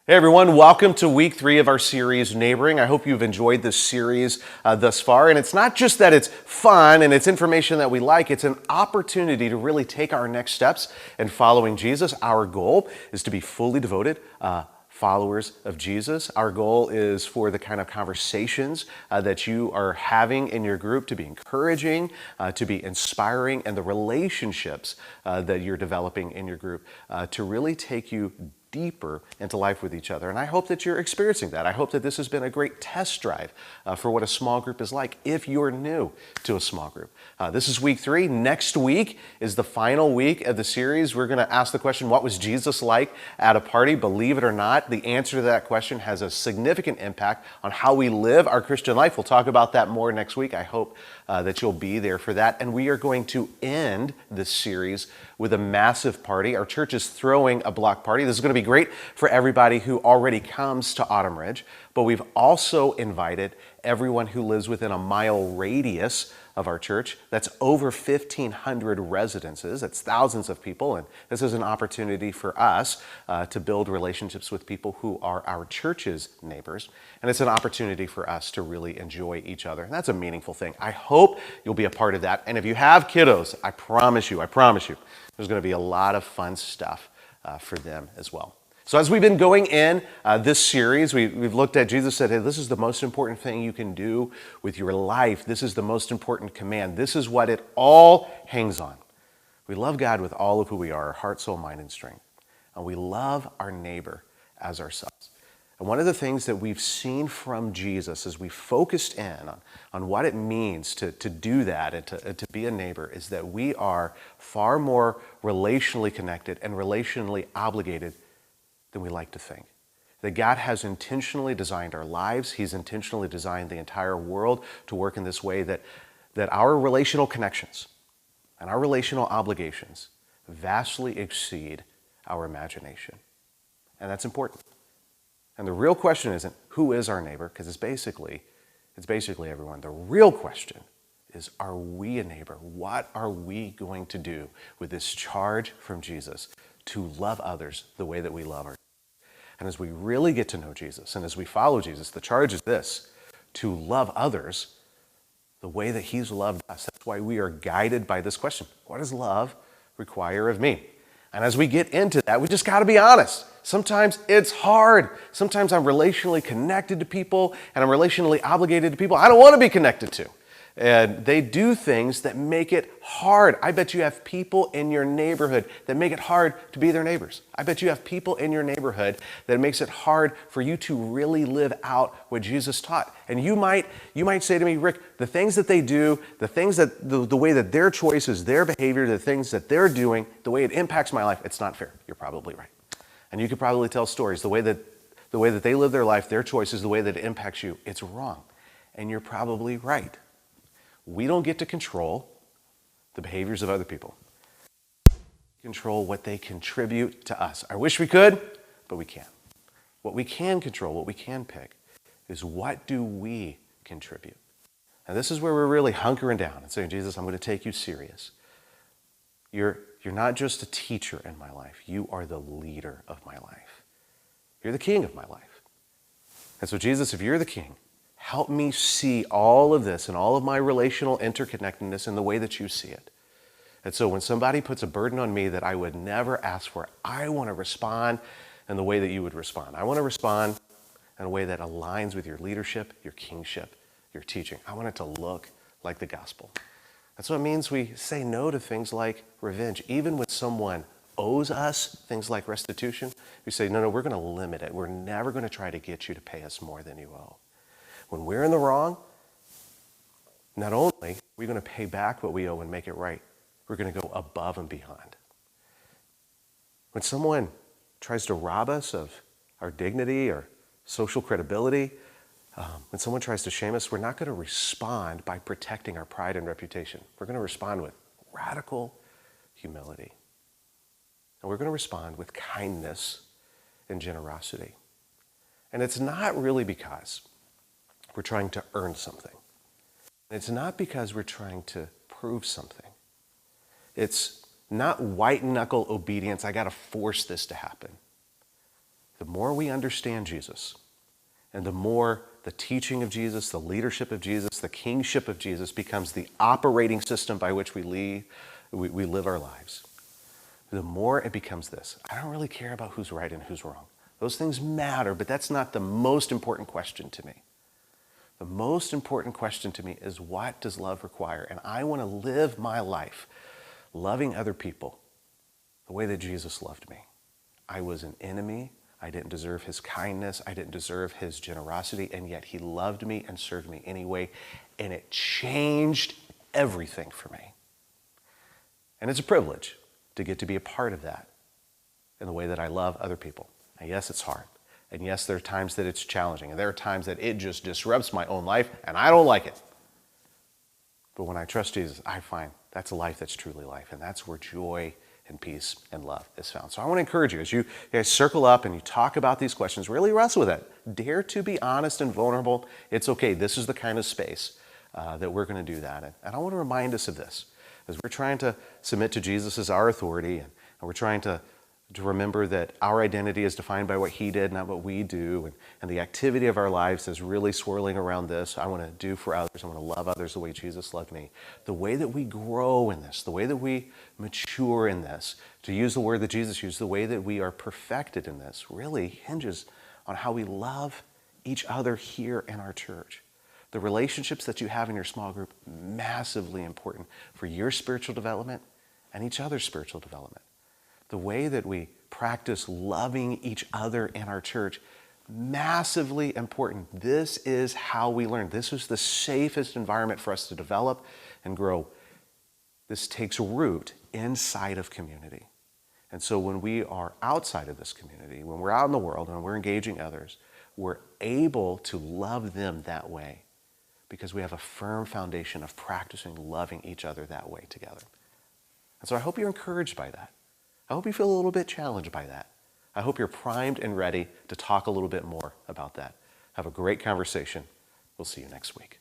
Hey everyone, welcome to week 3 of our series, Neighboring. I hope you've enjoyed this series thus far. And it's not just that it's fun and it's information that we like, it's an opportunity to really take our next steps in following Jesus. Our goal is to be fully devoted followers of Jesus. Our goal is for the kind of conversations that you are having in your group to be encouraging, to be inspiring, and the relationships that you're developing in your group to really take you deeper into life with each other. And I hope that you're experiencing that. I hope that this has been a great test drive for what a small group is like if you're new to a small group. This is week 3. Next week is the final week of the series. We're going to ask the question, what was Jesus like at a party? Believe it or not, the answer to that question has a significant impact on how we live our Christian life. We'll talk about that more next week. I hope that you'll be there for that. And we are going to end this series with a massive party. Our church is throwing a block party. This is going to be great for everybody who already comes to Autumn Ridge, but we've also invited everyone who lives within a mile radius of our church. That's over 1,500 residences. That's thousands of people, and this is an opportunity for us to build relationships with people who are our church's neighbors, and it's an opportunity for us to really enjoy each other, and that's a meaningful thing. I hope you'll be a part of that, and if you have kiddos, I promise you, there's going to be a lot of fun stuff for them as well. So as we've been going in this series, we've looked at, Jesus said, hey, this is the most important thing you can do with your life. This is the most important command. This is what it all hangs on. We love God with all of who we are, our heart, soul, mind, and strength. And we love our neighbor as ourselves. And one of the things that we've seen from Jesus as we focused in on what it means to do that and to be a neighbor is that we are far more relationally connected and relationally obligated than we like to think. That God has intentionally designed our lives. He's intentionally designed the entire world to work in this way that our relational connections and our relational obligations vastly exceed our imagination. And that's important. And the real question isn't who is our neighbor, because it's basically everyone. The real question is, are we a neighbor? What are we going to do with this charge from Jesus to love others the way that we love ourselves? And as we really get to know Jesus and as we follow Jesus, the charge is this: to love others the way that he's loved us. That's why we are guided by this question. What does love require of me? And as we get into that, we just got to be honest. Sometimes it's hard. Sometimes I'm relationally connected to people and I'm relationally obligated to people I don't want to be connected to. And they do things that make it hard. I bet you have people in your neighborhood that make it hard to be their neighbors. I bet you have people in your neighborhood that makes it hard for you to really live out what Jesus taught. And you might say to me, Rick, the things that they do, the things that the way that their choices, their behavior, the things that they're doing, the way it impacts my life, it's not fair. You're probably right. And you could probably tell stories, the way that they live their life, their choices, the way that it impacts you, it's wrong. And you're probably right. We don't get to control the behaviors of other people. We control what they contribute to us. I wish we could, but we can't. What we can control, what we can pick, is what do we contribute? And this is where we're really hunkering down and saying, Jesus, I'm going to take you serious. You're not just a teacher in my life. You are the leader of my life. You're the king of my life. And so, Jesus, if you're the king, help me see all of this and all of my relational interconnectedness in the way that you see it. And so when somebody puts a burden on me that I would never ask for, I want to respond in the way that you would respond. I want to respond in a way that aligns with your leadership, your kingship, your teaching. I want it to look like the gospel. That's what it means we say no to things like revenge. Even when someone owes us things like restitution, we say, no, we're going to limit it. We're never going to try to get you to pay us more than you owe. When we're in the wrong, not only are we going to pay back what we owe and make it right, we're going to go above and beyond. When someone tries to rob us of our dignity or social credibility, when someone tries to shame us, we're not going to respond by protecting our pride and reputation. We're going to respond with radical humility. And we're going to respond with kindness and generosity. And it's not really because we're trying to earn something. It's not because we're trying to prove something. It's not white knuckle obedience. I got to force this to happen. the more we understand Jesus, and the more the teaching of Jesus, the leadership of Jesus, the kingship of Jesus becomes the operating system by which we live our lives, the more it becomes this. I don't really care about who's right and who's wrong. Those things matter, but that's not the most important question to me. The most important question to me is, what does love require? And I want to live my life loving other people the way that Jesus loved me. I was an enemy. I didn't deserve his kindness. I didn't deserve his generosity. And yet he loved me and served me anyway. And it changed everything for me. And it's a privilege to get to be a part of that in the way that I love other people. And yes, it's hard. And yes, there are times that it's challenging. And there are times that it just disrupts my own life, and I don't like it. But when I trust Jesus, I find that's a life that's truly life. And that's where joy and peace and love is found. So I want to encourage you, as you guys circle up and you talk about these questions, really wrestle with it. Dare to be honest and vulnerable. It's okay. This is the kind of space that we're going to do that in. And I want to remind us of this. As we're trying to submit to Jesus as our authority, and we're trying to remember that our identity is defined by what he did, not what we do, and the activity of our lives is really swirling around this. I want to do for others. I want to love others the way Jesus loved me. The way that we grow in this, the way that we mature in this, to use the word that Jesus used, the way that we are perfected in this, really hinges on how we love each other here in our church. The relationships that you have in your small group, massively important for your spiritual development and each other's spiritual development. The way that we practice loving each other in our church, massively important. This is how we learn. This is the safest environment for us to develop and grow. This takes root inside of community. And so when we are outside of this community, when we're out in the world and we're engaging others, we're able to love them that way because we have a firm foundation of practicing loving each other that way together. And so I hope you're encouraged by that. I hope you feel a little bit challenged by that. I hope you're primed and ready to talk a little bit more about that. Have a great conversation. We'll see you next week.